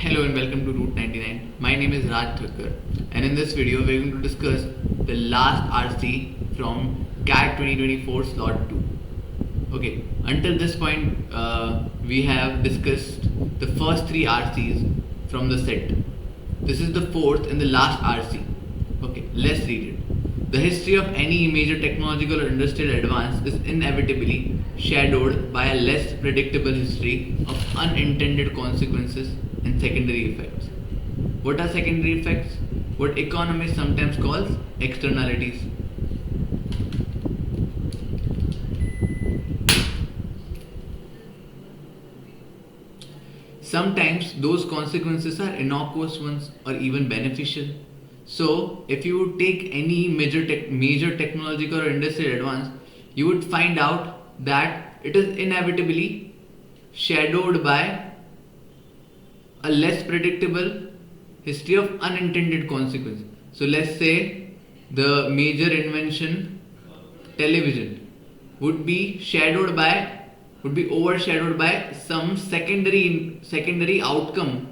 Hello and welcome to Route 99. My name is Raj Thakkar, and in this video we're going to discuss the last RC from CAT 2024 slot 2. Okay, until this point we have discussed the first three RCs from the set. This is the fourth and the last RC. Okay, let's read it. The history of any major technological or industrial advance is inevitably shadowed by a less predictable history of unintended consequences and secondary effects. What are secondary effects? What economists sometimes call externalities. Sometimes those consequences are innocuous ones or even beneficial. So, if you would take any major technological or industrial advance, you would find out that it is inevitably shadowed by a less predictable history of unintended consequences. So, let's say the major invention, television, would be overshadowed by some secondary outcome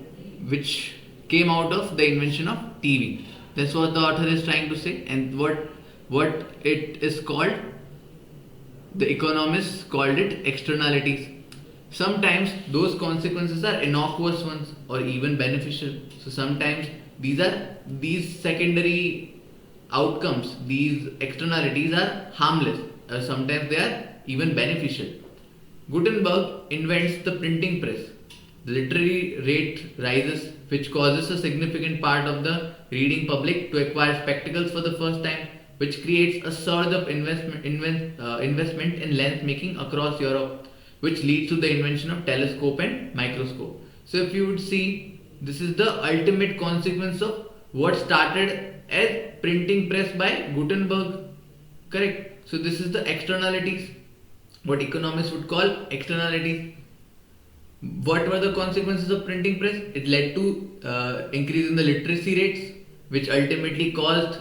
which came out of the invention of TV. That's what the author is trying to say, and what it is called, the economists called it externalities. Sometimes those consequences are innocuous ones or even beneficial. So sometimes these secondary outcomes, these externalities are harmless, or sometimes they are even beneficial. Gutenberg invents the printing press. The literary rate rises, which causes a significant part of the reading public to acquire spectacles for the first time, which creates a surge of investment in lens making across Europe, which leads to the invention of telescope and microscope. So if you would see, this is the ultimate consequence of what started as printing press by Gutenberg. Correct? So this is the externalities, what economists would call externalities. What were the consequences of printing press? It led to increase in the literacy rates, which ultimately caused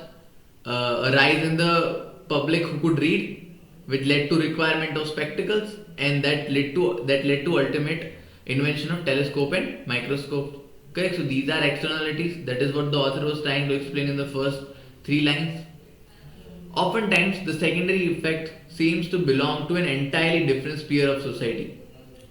a rise in the public who could read, which led to requirement of spectacles, and that led to ultimate invention of telescope and microscope. Correct. So these are externalities. That is what the author was trying to explain in the first three lines. Oftentimes, the secondary effect seems to belong to an entirely different sphere of society.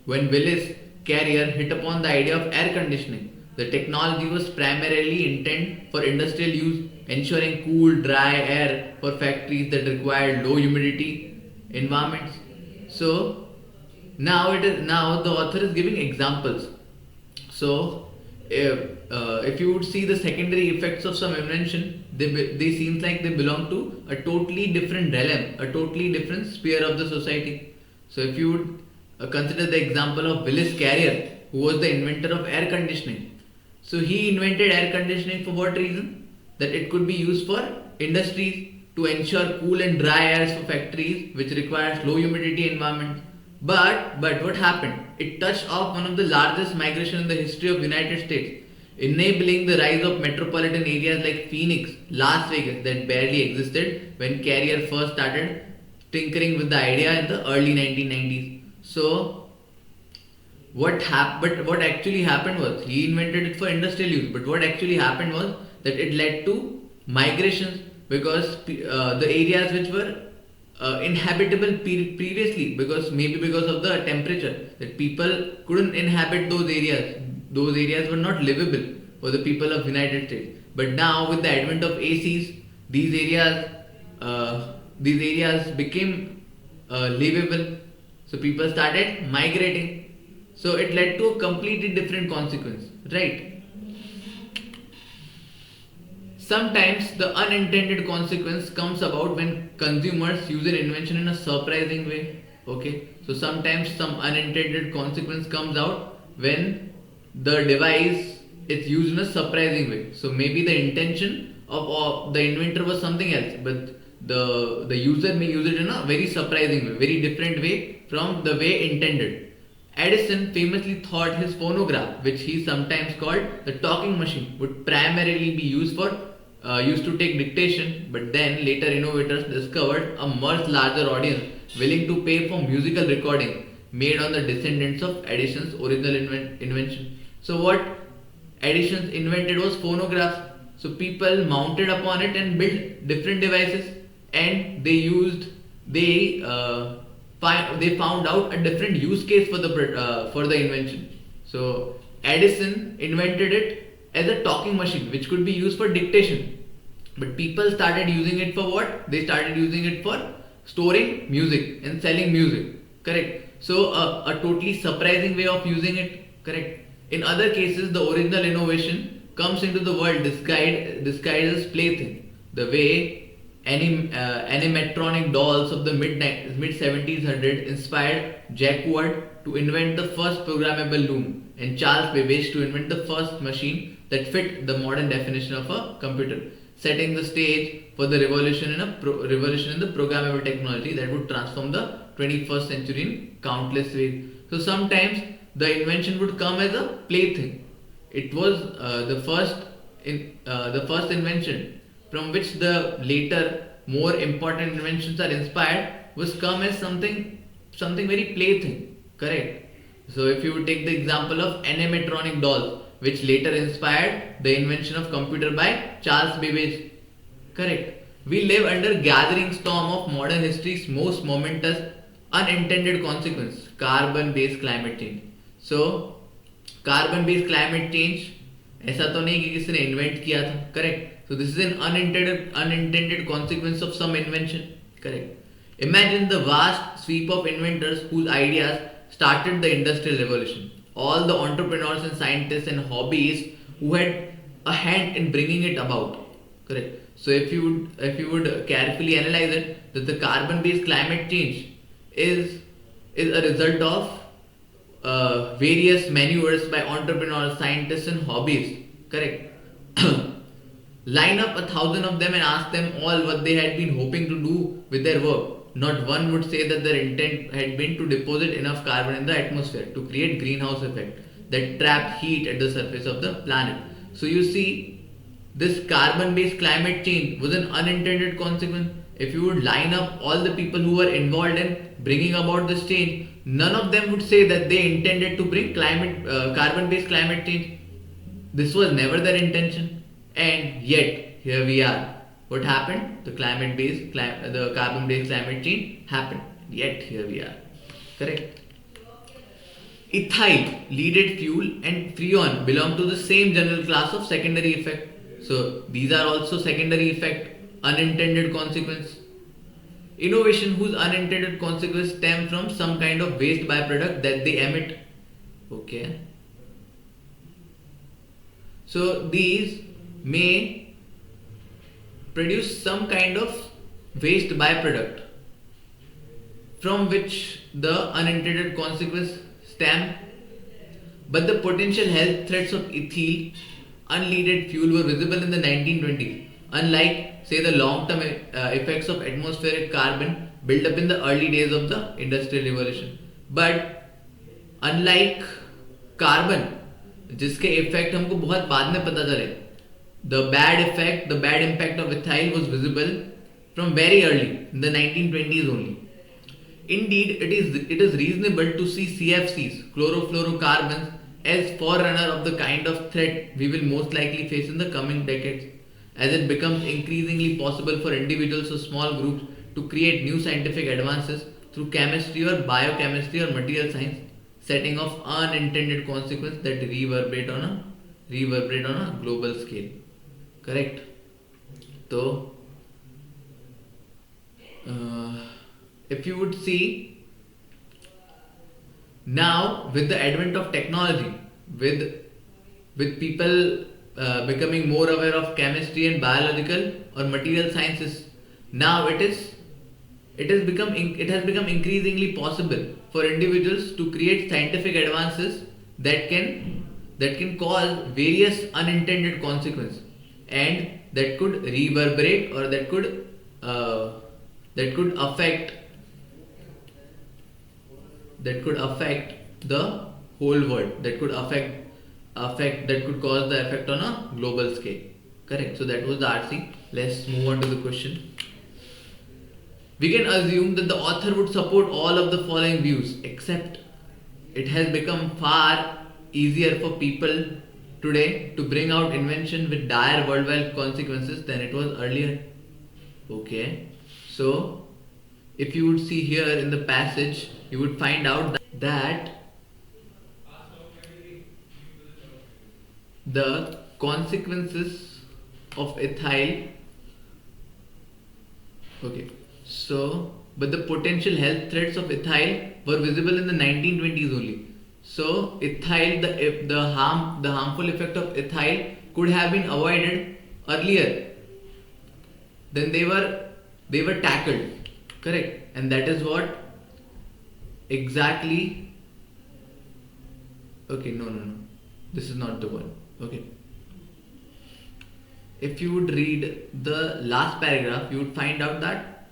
When Willis Carrier hit upon the idea of air conditioning, the technology was primarily intended for industrial use, ensuring cool, dry air for factories that required low humidity environments. So now the author is giving examples. So if you would see the secondary effects of some invention, they seem like they belong to a totally different realm, a totally different sphere of the society. So if you would consider the example of Willis Carrier, who was the inventor of air conditioning. So he invented air conditioning for what reason? That it could be used for industries to ensure cool and dry airs for factories which requires low humidity environments. But what happened? It touched off one of the largest migration in the history of United States, enabling the rise of metropolitan areas like Phoenix, Las Vegas that barely existed when Carrier first started tinkering with the idea in the early 1990s. So what actually happened was he invented it for industrial use, but what actually happened was that it led to migrations because the areas which were inhabitable previously, because of the temperature, that people couldn't inhabit those areas were not livable for the people of United States. But now with the advent of ACs, these areas became livable, so people started migrating. So it led to a completely different consequence, right? Sometimes the unintended consequence comes about when consumers use an invention in a surprising way. Okay, so sometimes some unintended consequence comes out when the device is used in a surprising way. So maybe the intention of the inventor was something else, but the user may use it in a very surprising way, very different way from the way intended. Edison famously thought his phonograph, which he sometimes called the talking machine, would primarily be used to take dictation, but then later innovators discovered a much larger audience willing to pay for musical recordings made on the descendants of Edison's original invention. So what Edison's invented was phonograph. So people mounted upon it and built different devices, and they found out a different use case for the invention. So Edison invented it as a talking machine which could be used for dictation. But people started using it for what? They started using it for storing music and selling music. Correct. So a totally surprising way of using it. Correct. In other cases, the original innovation comes into the world disguised as plaything. The way animatronic dolls of the mid 1700s inspired Jack Ward to invent the first programmable loom and Charles Babbage to invent the first machine that fit the modern definition of a computer, setting the stage for the revolution in the programmable technology that would transform the 21st century in countless ways. So sometimes the invention would come as a plaything. It was the first invention from which the later more important inventions are inspired was come as something very plaything. Correct. So if you would take the example of animatronic dolls, which later inspired the invention of computer by Charles Babbage. Correct. We live under gathering storm of modern history's most momentous unintended consequence, carbon-based climate change. So, carbon-based climate change ऐसा तो नहीं कि किसी ने invent किया था, correct. So this is an unintended consequence of some invention, correct. Imagine the vast sweep of inventors whose ideas started the industrial revolution. All the entrepreneurs and scientists and hobbyists who had a hand in bringing it about, correct. So if you would carefully analyze it, that the carbon-based climate change is a result of various maneuvers by entrepreneurs, scientists, and hobbyists. Correct. Line up 1,000 of them and ask them all what they had been hoping to do with their work. Not one would say that their intent had been to deposit enough carbon in the atmosphere to create greenhouse effect that trap heat at the surface of the planet. So you see, this carbon-based climate change was an unintended consequence. If you would line up all the people who were involved in bringing about this change, none of them would say that they intended to bring carbon-based climate change. This was never their intention, and yet here we are. What happened? The carbon-based climate change happened. Yet here we are. Correct. Ethyl, leaded fuel, and freon belong to the same general class of secondary effect. So these are also secondary effect, unintended consequence. Innovation whose unintended consequence stem from some kind of waste byproduct that they emit. Okay. So these may produce some kind of waste byproduct from which the unintended consequence stem. But the potential health threats of ethyl, unleaded fuel, were visible in the 1920s. Unlike, say, the long-term effects of atmospheric carbon built up in the early days of the Industrial Revolution. But unlike carbon, जिसके effect हमको बहुत बाद में पता चले, the bad impact of ethyl was visible from very early, in the 1920s only. Indeed, it is reasonable to see CFCs, chlorofluorocarbons, as forerunner of the kind of threat we will most likely face in the coming decades, as it becomes increasingly possible for individuals or small groups to create new scientific advances through chemistry or biochemistry or material science, setting off unintended consequences that reverberate on a global scale. Correct. So, if you would see, now with the advent of technology, with people becoming more aware of chemistry and biological or material sciences, now it has become increasingly possible for individuals to create scientific advances that can cause various unintended consequences, and that could reverberate, or that could affect the whole world, that could cause the effect on a global scale. Correct. So that was the RC. Let's move on to the question. We can assume that the author would support all of the following views, except it has become far easier for people today to bring out invention with dire worldwide consequences than it was earlier. Okay, so if you would see here in the passage, you would find out that the consequences of ethyl. Okay, so but the potential health threats of ethyl were visible in the 1920s only. So ethyl, the harmful effect of ethyl could have been avoided earlier. Then they were tackled, correct, and that is what exactly. Okay, no, this is not the one. Okay, if you would read the last paragraph, you would find out that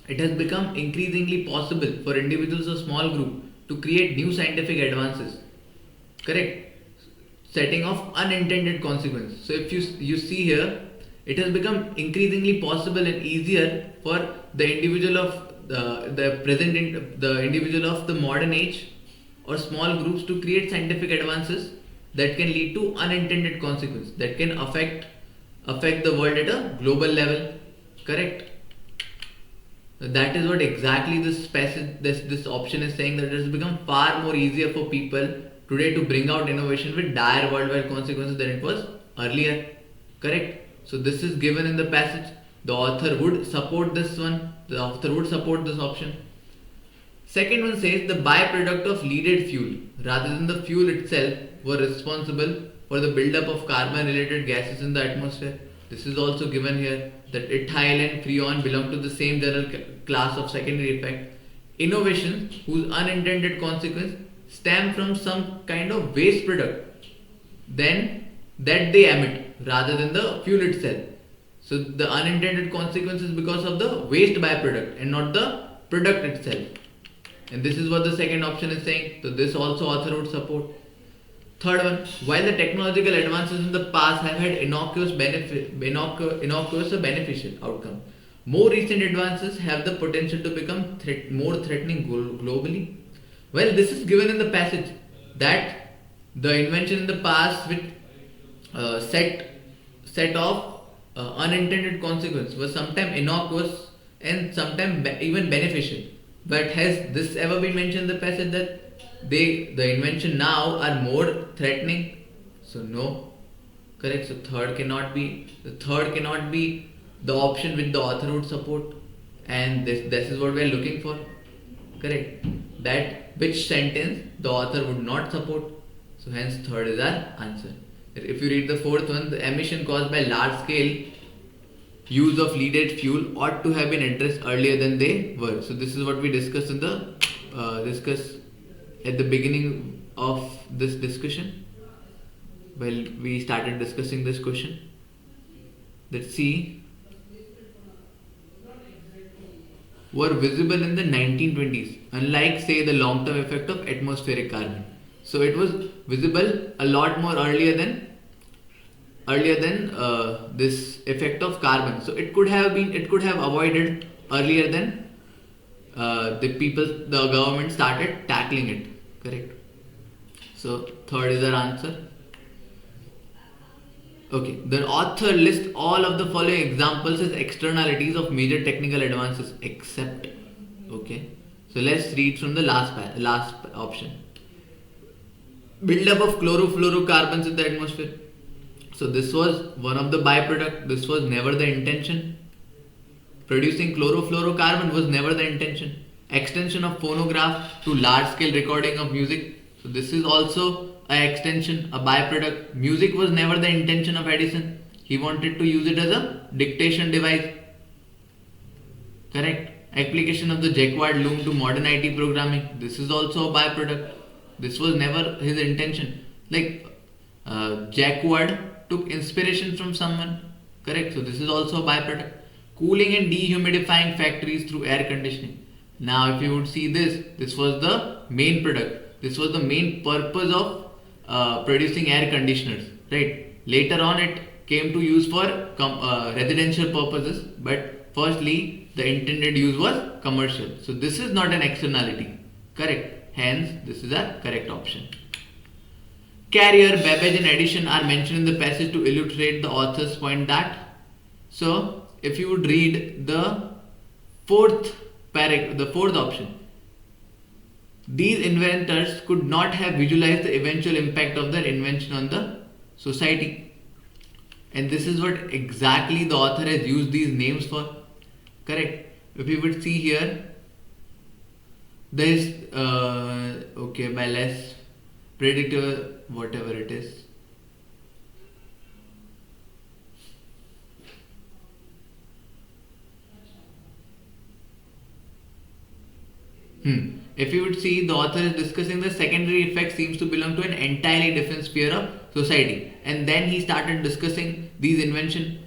it has become increasingly possible for individuals or small group to create new scientific advances, correct, setting off unintended consequences. So if you see here, it has become increasingly possible and easier for the individual of the individual of the modern age or small groups to create scientific advances that can lead to unintended consequences that can affect the world at a global level, correct. That is what exactly this option is saying, that it has become far more easier for people today to bring out innovation with dire worldwide consequences than it was earlier, correct. So this is given in the passage. The author would support this one. The author would support this option. Second one says the byproduct of leaded fuel rather than the fuel itself were responsible for the buildup of carbon related gases in the atmosphere. This is also given here, that ethyl and freon belong to the same general class of secondary effect. Innovations whose unintended consequence stem from some kind of waste product then that they emit rather than the fuel itself. So the unintended consequence is because of the waste byproduct and not the product itself. And this is what the second option is saying. So this also author would support. Third one, while the technological advances in the past have had innocuous or beneficial outcome, more recent advances have the potential to become more threatening globally. Well, this is given in the passage that the invention in the past which set off unintended consequence was sometimes innocuous and sometimes even beneficial. But has this ever been mentioned in the passage that the invention now are more threatening? So no, correct. So third cannot be the option which the author would support, and this is what we are looking for, correct. That which sentence the author would not support. So hence third is our answer. If you read the fourth one, the emission caused by large scale use of leaded fuel ought to have been addressed earlier than they were. So this is what we discussed in the at the beginning of this discussion. Well, we started discussing this question. Let's see. Were visible in the 1920s, unlike say the long-term effect of atmospheric carbon. So it was visible a lot more earlier than this effect of carbon. So it could have avoided earlier than the government started tackling it, correct. So third is our answer. Okay, the author lists all of the following examples as externalities of major technical advances except. Okay, so let's read from the last option. Buildup of chlorofluorocarbons in the atmosphere. So this was one of the byproduct. This was never the intention. Producing chlorofluorocarbon was never the intention. Extension of phonograph to large scale recording of music. So this is also an extension, a byproduct. Music was never the intention of Edison. He wanted to use it as a dictation device. Correct. Application of the Jacquard loom to modern IT programming. This is also a byproduct. This was never his intention. Like Jacquard took inspiration from someone. Correct. So this is also a byproduct. Cooling and dehumidifying factories through air conditioning. Now if you would see this was the main product. This was the main purpose of producing air conditioners. Right. Later on it came to use for residential purposes. But firstly the intended use was commercial. So this is not an externality. Correct. Hence this is a correct option. Carrier, Babbage, and Edison are mentioned in the passage to illustrate the author's point that. So, if you would read the the fourth option, these inventors could not have visualized the eventual impact of their invention on the society. And this is what exactly the author has used these names for. Correct. If you would see here, there is okay, by less predictable, whatever it is. If you would see, the author is discussing the secondary effect seems to belong to an entirely different sphere of society. And then he started discussing these inventions,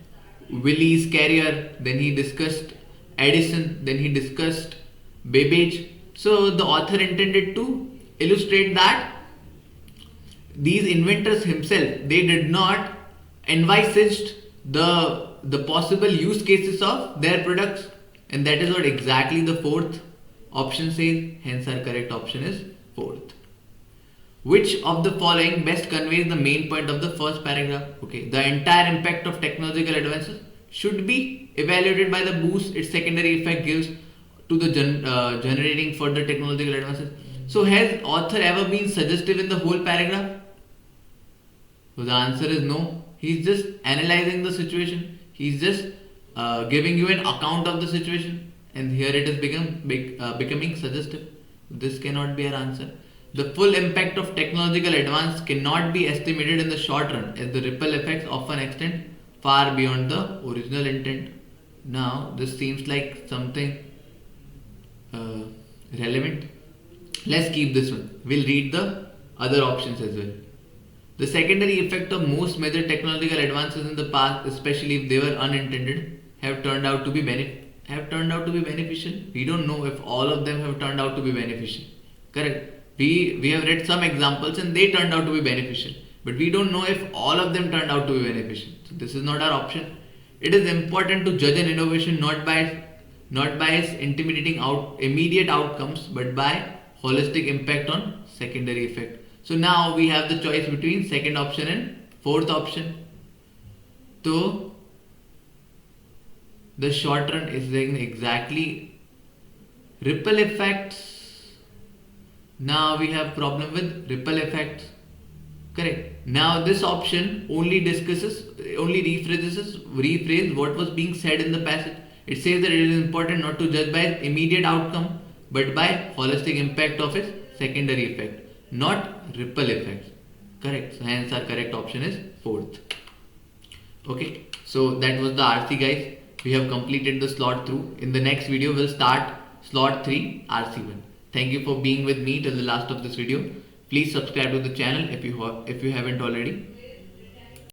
Willie's Carrier, then he discussed Edison, then he discussed Babbage. So the author intended to illustrate that these inventors himself, they did not envisaged the possible use cases of their products, and that is what exactly the fourth option says. Hence our correct option is fourth. Which of the following best conveys the main point of the first paragraph? Okay, the entire impact of technological advances should be evaluated by the boost its secondary effect gives to the generating further technological advances. So has author ever been suggestive in the whole paragraph? So the answer is no. He's just analyzing the situation. He's just giving you an account of the situation, and here it is becoming suggestive. This cannot be our answer. The full impact of technological advance cannot be estimated in the short run, as the ripple effects often extend far beyond the original intent. Now, this seems like something relevant. Let's keep this one. We'll read the other options as well. The secondary effect of most major technological advances in the past, especially if they were unintended, have turned out to be beneficial. We don't know if all of them have turned out to be beneficial. Correct. We have read some examples and they turned out to be beneficial, but we don't know if all of them turned out to be beneficial. So this is not our option. It is important to judge an innovation not by its immediate outcomes, but by holistic impact on secondary effect. So now we have the choice between second option and fourth option. So the short run is saying exactly ripple effects. Now we have problem with ripple effects. Correct. Now this option only rephrase what was being said in the passage. It says that it is important not to judge by its immediate outcome, but by holistic impact of its secondary effect, not ripple effects. Correct. So hence our correct option is fourth. Okay. So that was the RC, guys. We have completed the slot through. In the next video, we'll start slot 3 RC1. Thank you for being with me till the last of this video. Please subscribe to the channel if you haven't already.